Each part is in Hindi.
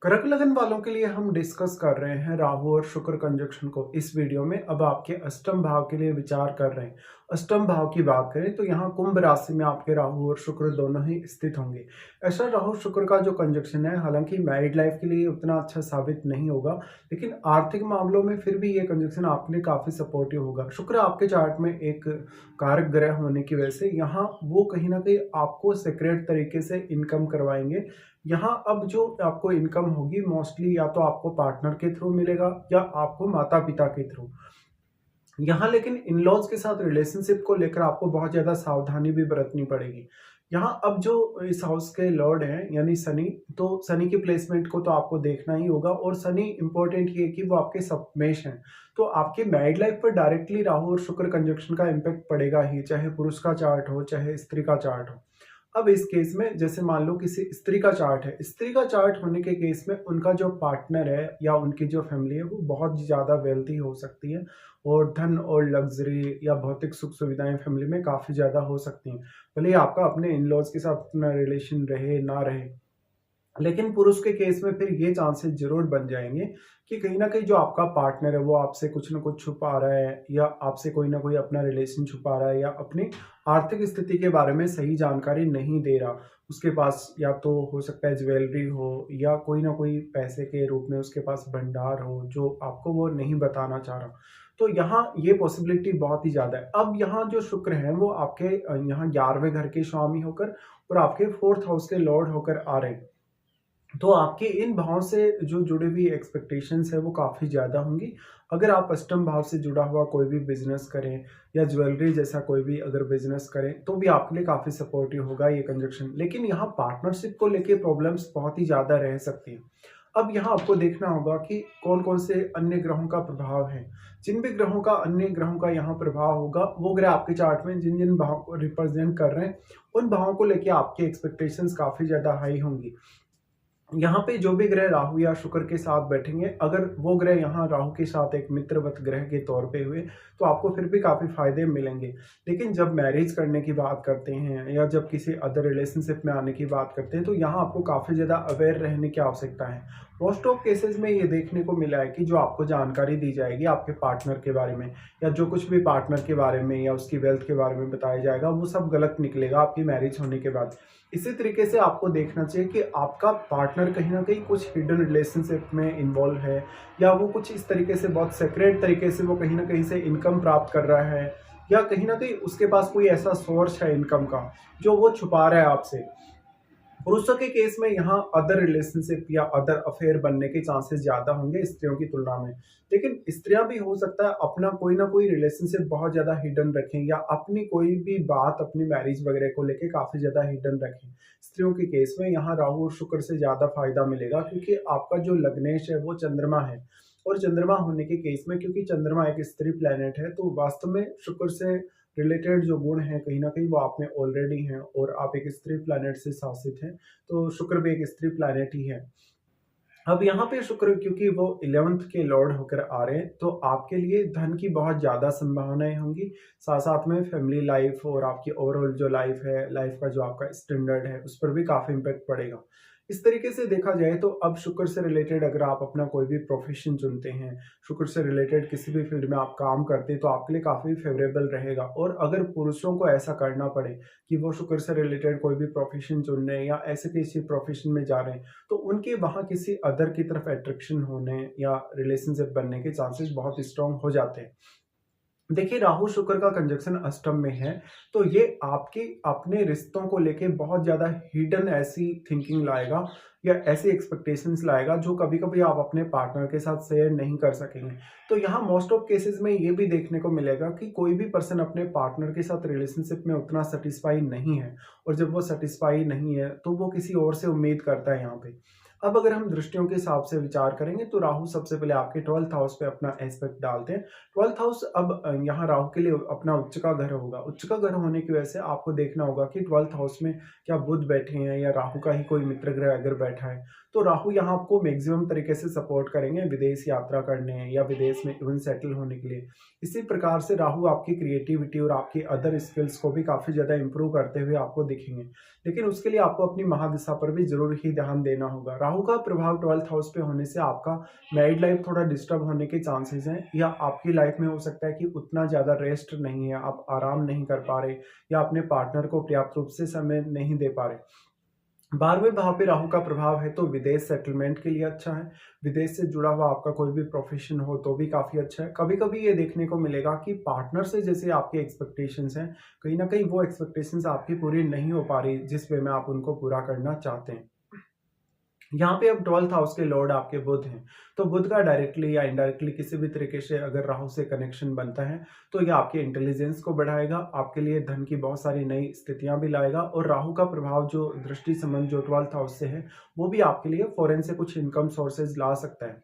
कर्क लगन वालों के लिए हम डिस्कस कर रहे हैं राहु और शुक्र कंजक्शन को इस वीडियो में। अब आपके अष्टम भाव के लिए विचार कर रहे हैं। अष्टम भाव की बात करें तो यहाँ कुंभ राशि में आपके राहु और शुक्र दोनों ही स्थित होंगे। ऐसा राहु शुक्र का जो कंजक्शन है, हालांकि मैरिड लाइफ के लिए उतना अच्छा साबित नहीं होगा, लेकिन आर्थिक मामलों में फिर भी ये कंजक्शन आपके लिए काफी सपोर्टिव होगा। शुक्र आपके चार्ट में एक कारक ग्रह होने की वजह से यहाँ वो कहीं ना कहीं आपको सीक्रेट तरीके से इनकम करवाएंगे। यहाँ अब जो आपको इनकम होगी मोस्टली या तो आपको पार्टनर के थ्रू मिलेगा या आपको माता पिता के थ्रू। यहाँ लेकिन इन लॉज के साथ रिलेशनशिप को लेकर आपको बहुत ज्यादा सावधानी भी बरतनी पड़ेगी। यहाँ अब जो इस हाउस के लॉर्ड हैं यानी शनि, तो शनि की प्लेसमेंट को तो आपको देखना ही होगा। और शनि इंपॉर्टेंट ये कि वो आपके सप्तमेश हैं, तो आपके मैरिड लाइफ पर डायरेक्टली राहु और शुक्र कंजक्शन का इम्पैक्ट पड़ेगा ही, चाहे पुरुष का चार्ट हो चाहे स्त्री का चार्ट हो। अब इस केस में जैसे मान लो किसी स्त्री का चार्ट है, स्त्री का चार्ट होने के केस में उनका जो पार्टनर है या उनकी जो फैमिली है वो बहुत ज्यादा वेल्थी हो सकती है, और धन और लग्जरी या भौतिक सुख सुविधाएं फैमिली में काफी ज्यादा हो सकती हैं। भले ही आपका अपने इन लॉज के साथ अपना रिलेशन रहे ना रहे, लेकिन पुरुष के केस में फिर ये चांसेस जरूर बन जाएंगे कि कहीं ना कहीं जो आपका पार्टनर है वो आपसे कुछ ना कुछ छुपा रहा है, या आपसे कोई ना कोई अपना रिलेशन छुपा रहा है, या अपनी आर्थिक स्थिति के बारे में सही जानकारी नहीं दे रहा। उसके पास या तो हो सकता है ज्वेलरी हो, या कोई ना कोई पैसे के रूप में उसके पास भंडार हो जो आपको वो नहीं बताना चाह रहा। तो यहाँ ये पॉसिबिलिटी बहुत ही ज्यादा है। अब यहाँ जो शुक्र है वो आपके यहाँ 11वें घर के स्वामी होकर और आपके फोर्थ हाउस के लॉर्ड होकर आ रहे हैं। तो आपके इन भाव से जो जुड़ी हुई एक्सपेक्टेशंस है वो काफ़ी ज़्यादा होंगी। अगर आप अष्टम भाव से जुड़ा हुआ कोई भी बिजनेस करें या ज्वेलरी जैसा कोई भी अगर बिजनेस करें तो भी आपके लिए काफ़ी सपोर्टिव होगा ये कंजक्शन। लेकिन यहाँ पार्टनरशिप को लेके प्रॉब्लम्स बहुत ही ज़्यादा रह सकती हैं। अब यहाँ आपको देखना होगा कि कौन कौन से अन्य ग्रहों का प्रभाव है। जिन भी ग्रहों का अन्य ग्रहों का यहाँ प्रभाव होगा, वो ग्रह आपके चार्ट में जिन जिन भावों को रिप्रेजेंट कर रहे हैं उन भावों को लेके आपकी एक्सपेक्टेशंस काफ़ी ज़्यादा हाई होंगी। यहाँ पे जो भी ग्रह राहु या शुक्र के साथ बैठेंगे, अगर वो ग्रह यहाँ राहु के साथ एक मित्रवत ग्रह के तौर पे हुए तो आपको फिर भी काफी फायदे मिलेंगे। लेकिन जब मैरिज करने की बात करते हैं या जब किसी अदर रिलेशनशिप में आने की बात करते हैं तो यहाँ आपको काफी ज्यादा अवेयर रहने की आवश्यकता है। मोस्ट ऑफ केसेस में ये देखने को मिला है कि जो आपको जानकारी दी जाएगी आपके पार्टनर के बारे में, या जो कुछ भी पार्टनर के बारे में या उसकी वेल्थ के बारे में बताया जाएगा, वो सब गलत निकलेगा आपकी मैरिज होने के बाद। इसी तरीके से आपको देखना चाहिए कि आपका पार्टनर कहीं ना कहीं कुछ हिडन रिलेशनशिप में इन्वॉल्व है, या वो कुछ इस तरीके से बहुत सेक्रेट तरीके से वो कहीं ना कहीं से इनकम प्राप्त कर रहा है, या कहीं ना कहीं उसके पास कोई ऐसा सोर्स है इनकम का जो वो छुपा रहा है आपसे। पुरुषों के केस में यहाँ अदर रिलेशनशिप या अदर अफेयर बनने के चांसेस ज्यादा होंगे स्त्रियों की तुलना में। लेकिन स्त्रियां भी हो सकता है अपना कोई ना कोई रिलेशनशिप बहुत ज्यादा हिडन रखें, या अपनी कोई भी बात अपनी मैरिज वगैरह को लेके काफी ज्यादा हिडन रखें। स्त्रियों के केस में यहाँ राहु और शुक्र से ज्यादा फायदा मिलेगा, क्योंकि आपका जो लग्नेश है वो चंद्रमा है। और चंद्रमा होने के केस में, क्योंकि चंद्रमा एक स्त्री प्लेनेट है, तो वास्तव में शुक्र से रिलेटेड जो गुण हैं कहीं ना कहीं वो आप में ऑलरेडी हैं, और आप एक स्त्री प्लैनेट से शासित हैं, तो शुक्र भी एक स्त्री प्लैनेट ही है। अब यहाँ पे शुक्र क्योंकि वो 11th के लॉर्ड होकर आ रहे हैं, तो आपके लिए धन की बहुत ज़्यादा संभावनाएं होंगी। साथ साथ में फैमिली लाइफ और आपकी ओवरऑल जो लाइफ है, लाइफ का जो आपका स्टैंडर्ड है, उस पर भी काफ़ी इम्पेक्ट पड़ेगा। इस तरीके से देखा जाए तो अब शुक्र से रिलेटेड अगर आप अपना कोई भी प्रोफेशन चुनते हैं, शुक्र से रिलेटेड किसी भी फील्ड में आप काम करते हैं, तो आपके लिए काफ़ी फेवरेबल रहेगा। और अगर पुरुषों को ऐसा करना पड़े कि वो शुक्र से रिलेटेड कोई भी प्रोफेशन चुन रहे हैं या ऐसे किसी प्रोफेशन में जा रहे हैं, तो उनके वहाँ किसी अदर की तरफ अट्रैक्शन होने या रिलेशनशिप बनने के चांसेस बहुत स्ट्रांग हो जाते हैं। देखिए, राहु शुक्र का कंजक्शन अष्टम में है, तो ये आपके अपने रिश्तों को लेके बहुत ज्यादा हिडन ऐसी थिंकिंग लाएगा या ऐसी एक्सपेक्टेशंस लाएगा जो कभी कभी आप अपने पार्टनर के साथ शेयर नहीं कर सकेंगे। तो यहाँ मोस्ट ऑफ केसेस में ये भी देखने को मिलेगा कि कोई भी पर्सन अपने पार्टनर के साथ रिलेशनशिप में उतना सेटिस्फाई नहीं है, और जब वो सेटिस्फाई नहीं है तो वो किसी और से उम्मीद करता है यहाँ पे। अब अगर हम दृष्टियों के हिसाब से विचार करेंगे तो राहु सबसे पहले आपके 12th हाउस पे अपना एस्पेक्ट डालते हैं। 12th हाउस अब यहाँ राहु के लिए अपना उच्च का घर होगा। उच्च का घर होने की वजह से आपको देखना होगा कि 12th हाउस में क्या बुध बैठे हैं या राहु का ही कोई मित्र ग्रह अगर बैठा है, तो राहु यहाँ आपको मैक्सिमम तरीके से सपोर्ट करेंगे विदेश यात्रा करने या विदेश में इवन सेटल होने के लिए। इसी प्रकार से राहु आपकी क्रिएटिविटी और आपकी अदर स्किल्स को भी काफ़ी ज़्यादा इंप्रूव करते हुए आपको दिखेंगे। लेकिन उसके लिए आपको अपनी महादशा पर भी ज़रूर ही ध्यान देना होगा। राहु का प्रभाव 12th हाउस पे होने से आपका मैरिड लाइफ थोड़ा डिस्टर्ब होने के चांसेस हैं, या आपकी लाइफ में हो सकता है कि उतना ज़्यादा रेस्ट नहीं है, आप आराम नहीं कर पा रहे या अपने पार्टनर को पर्याप्त रूप से समय नहीं दे पा रहे। 12वें भाव पे राहु का प्रभाव है तो विदेश सेटलमेंट के लिए अच्छा है। विदेश से जुड़ा हुआ आपका कोई भी प्रोफेशन हो तो भी काफ़ी अच्छा है। कभी-कभी ये देखने को मिलेगा कि पार्टनर से जैसे आपकी एक्सपेक्टेशंस हैं, कहीं न कहीं वो एक्सपेक्टेशंस आपकी पूरी नहीं हो पा रही जिस वे में आप उनको पूरा करना चाहते हैं। यहाँ पे अब 12th हाउस के लॉर्ड आपके बुध हैं, तो बुध का डायरेक्टली या इनडायरेक्टली किसी भी तरीके से अगर राहु से कनेक्शन बनता है, तो ये आपके इंटेलिजेंस को बढ़ाएगा, आपके लिए धन की बहुत सारी नई स्थितियाँ भी लाएगा। और राहु का प्रभाव जो दृष्टि संबंध जो 12th हाउस से है, वो भी आपके लिए फॉरेन से कुछ इनकम सोर्सेज ला सकता है।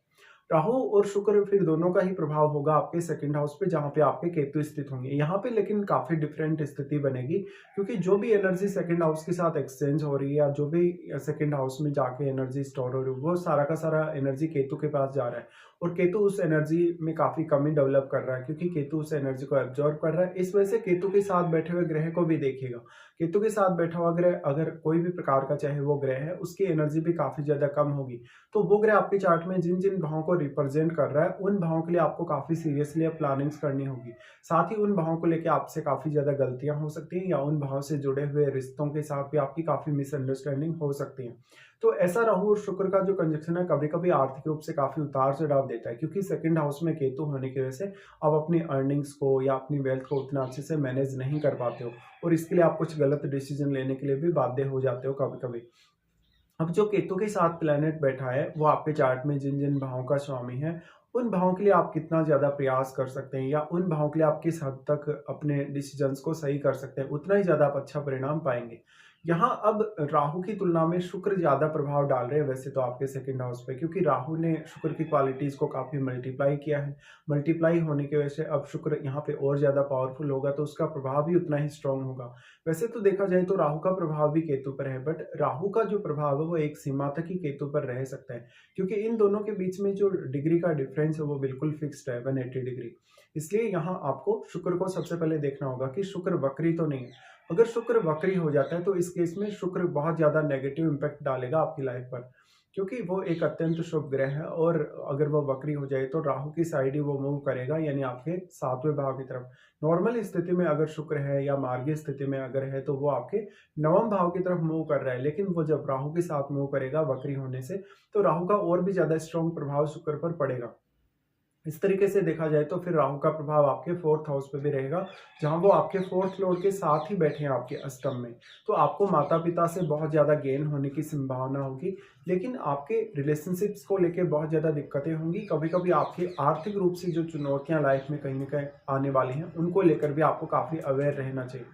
राहु और शुक्र फिर दोनों का ही प्रभाव होगा आपके सेकंड हाउस पे, जहाँ पे आपके केतु स्थित होंगे। यहाँ पे लेकिन काफी डिफरेंट स्थिति बनेगी, क्योंकि जो भी एनर्जी सेकंड हाउस के साथ एक्सचेंज हो रही है या जो भी सेकंड हाउस में जाके एनर्जी स्टोर हो रही है, वो सारा का सारा एनर्जी केतु के पास जा रहा है। और केतु उस एनर्जी में काफी कमी डेवलप कर रहा है, क्योंकि केतु उस एनर्जी को एब्जॉर्ब कर रहा है। इस वजह से केतु के साथ बैठे हुए ग्रह को भी देखिएगा। केतु के साथ बैठा हुआ ग्रह अगर कोई भी प्रकार का चाहे वो ग्रह है, उसकी एनर्जी भी काफी ज्यादा कम होगी। तो वो ग्रह आपके चार्ट में जिन जिन भावों को रिप्रेजेंट कर रहा है, उन भावों के लिए आपको काफी सीरियसली अब प्लानिंग्स करनी होगी। साथ ही उन भावों को लेकर आपसे काफी ज्यादा गलतियां हो सकती हैं, या उन भावों से जुड़े हुए रिश्तों के साथ भी आपकी काफी मिसअंडरस्टैंडिंग हो सकती है। तो ऐसा राहु और शुक्र का जो कंजक्शन है कभी कभी आर्थिक रूप से काफी उतार चढ़ाव देता है, क्योंकि सेकंड हाउस में केतु होने की वजह से आप अपनी अर्निंग्स को या अपनी वेल्थ को उतना अच्छे से मैनेज नहीं कर पाते हो, और इसके लिए आप कुछ गलत डिसीजन लेने के लिए भी बाध्य हो जाते हो कभी कभी। अब जो केतु के साथ प्लेनेट बैठा है, वो आपके चार्ट में जिन जिन भावों का स्वामी है, उन भावों के लिए आप कितना ज्यादा प्रयास कर सकते हैं, या उन भावों के लिए आप किस हद तक अपने डिसीजंस को सही कर सकते हैं, उतना ही ज्यादा आप अच्छा परिणाम पाएंगे। यहाँ अब राहु की तुलना में शुक्र ज्यादा प्रभाव डाल रहे हैं वैसे तो आपके सेकंड हाउस पे, क्योंकि राहु ने शुक्र की क्वालिटीज को काफी मल्टीप्लाई किया है। मल्टीप्लाई होने की वजह से अब शुक्र यहाँ पे और ज्यादा पावरफुल होगा, तो उसका प्रभाव भी उतना ही स्ट्रांग होगा। वैसे तो देखा जाए तो राहु का प्रभाव भी केतु पर है, बट राहु का जो प्रभाव है वो एक सीमा तक ही केतु पर रह सकता है, क्योंकि इन दोनों के बीच में जो डिग्री का डिफरेंस है वो बिल्कुल फिक्स्ड है, 180 डिग्री। इसलिए यहाँ आपको शुक्र को सबसे पहले देखना होगा कि शुक्र वक्री तो नहीं है। अगर शुक्र वक्री हो जाता है तो इस केस में शुक्र बहुत ज्यादा नेगेटिव इम्पैक्ट डालेगा आपकी लाइफ पर, क्योंकि वो एक अत्यंत शुभ ग्रह है। और अगर वो वक्री हो जाए तो राहु की साइड ही वो मूव करेगा, यानी आपके 7वें भाव की तरफ। नॉर्मल स्थिति में अगर शुक्र है या मार्गीय स्थिति में अगर है तो वो आपके 9वें भाव की तरफ मूव कर रहा है, लेकिन वो जब राहु के साथ मूव करेगा वक्री होने से, तो राहु का और भी ज्यादा स्ट्रॉन्ग प्रभाव शुक्र पर पड़ेगा। इस तरीके से देखा जाए तो फिर राहु का प्रभाव आपके 4th हाउस पे भी रहेगा, जहां वो आपके 4th लॉर्ड के साथ ही बैठे हैं आपके अष्टम में। तो आपको माता पिता से बहुत ज्यादा गेन होने की संभावना होगी, लेकिन आपके रिलेशनशिप्स को लेकर बहुत ज्यादा दिक्कतें होंगी। कभी कभी आपकी आर्थिक रूप से जो चुनौतियां लाइफ में कहीं ना कहीं आने वाली हैं, उनको लेकर भी आपको काफी अवेयर रहना चाहिए।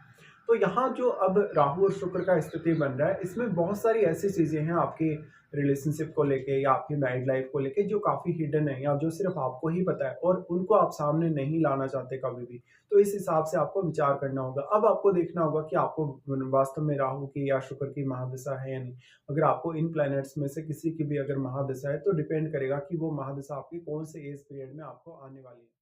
तो यहाँ जो अब राहु और शुक्र का स्थिति बन रहा है, इसमें बहुत सारी ऐसी चीजें हैं आपकी रिलेशनशिप को लेके या आपकी मैरिड लाइफ को लेके जो काफी हिडन है, या जो सिर्फ आपको ही पता है और उनको आप सामने नहीं लाना चाहते कभी भी। तो इस हिसाब से आपको विचार करना होगा। अब आपको देखना होगा कि आपको वास्तव में राहु की या शुक्र की महादशा है या नहीं। अगर आपको इन प्लैनेट्स में से किसी की भी अगर महादशा है, तो डिपेंड करेगा कि वो महादशा आपकी कौन से एज पीरियड में आपको आने वाली है।